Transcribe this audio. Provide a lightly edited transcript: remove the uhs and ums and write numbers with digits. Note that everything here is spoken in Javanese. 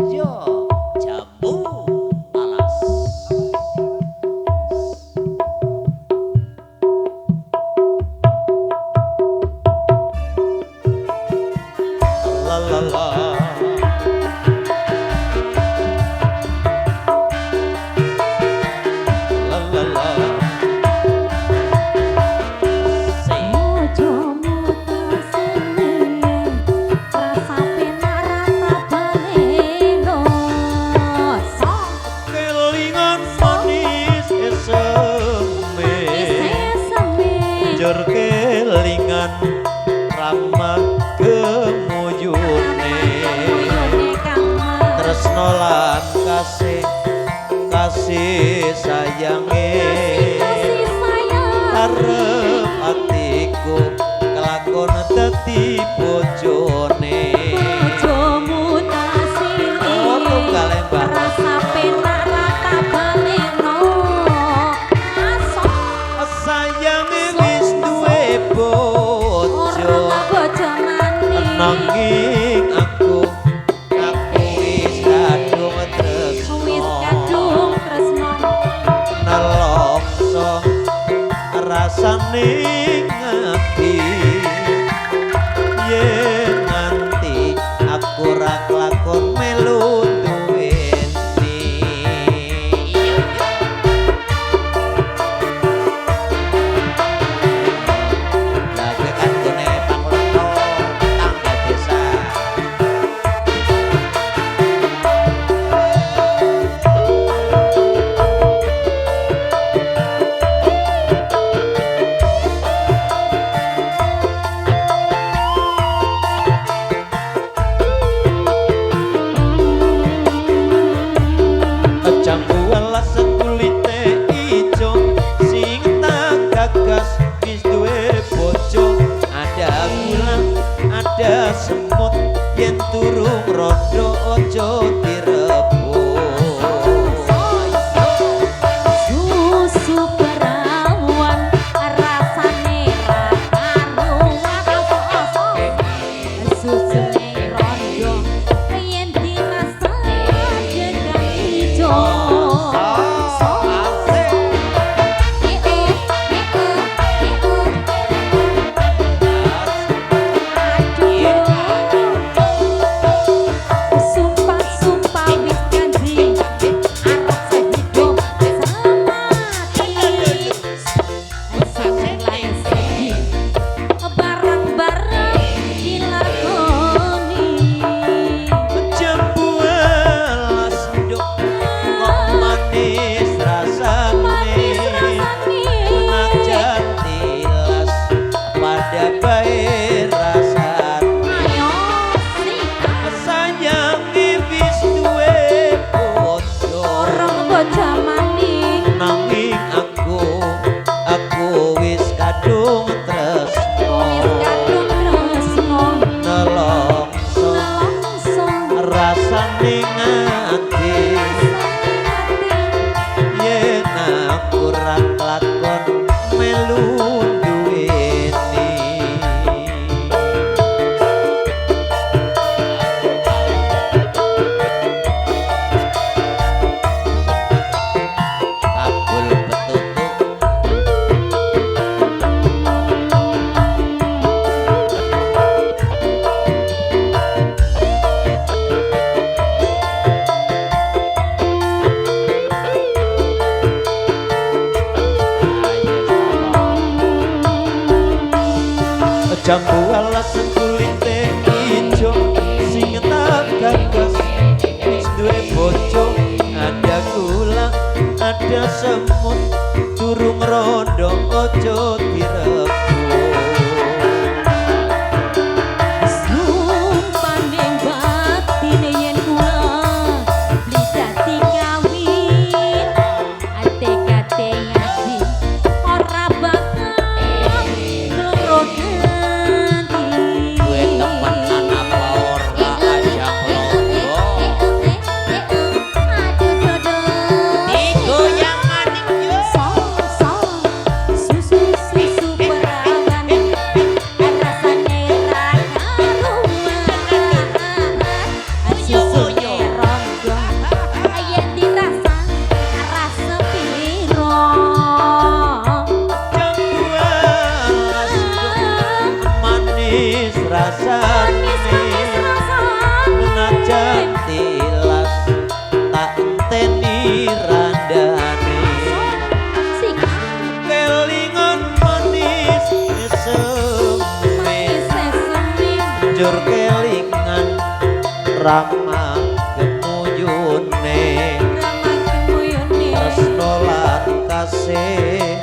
Yo Jambu Alas. La la la. La la la. Kelingan manis njur kelingan ramah kemuyune tresno lan kasih kasih sayange arep atiku kelakon dadi bojone rasa penak rata baleno sayange wis duwe bojo nanging aku wis kadung tresno nelongso rasane ngati yen nganti aku ra kelakon melu jambu alas kulite ijo sing tak gagas wis duwe bojo ada gula ada semut yen turung rondo ojo direbut susu perawan rasane ra karuan susu rondo yen dimasak dengan ijo jambu alas kulite ijo sing tak gagas wis duwe bojo ada gula ada semut durung rondo ojo direbut sumpaning batine yen kula bli dadi kawin ate-ate ngati ora bakal ngloroke Goyang maning yo. Susu banjur kelingan Rama kemuyune Rama kemuyune tresno lan kasih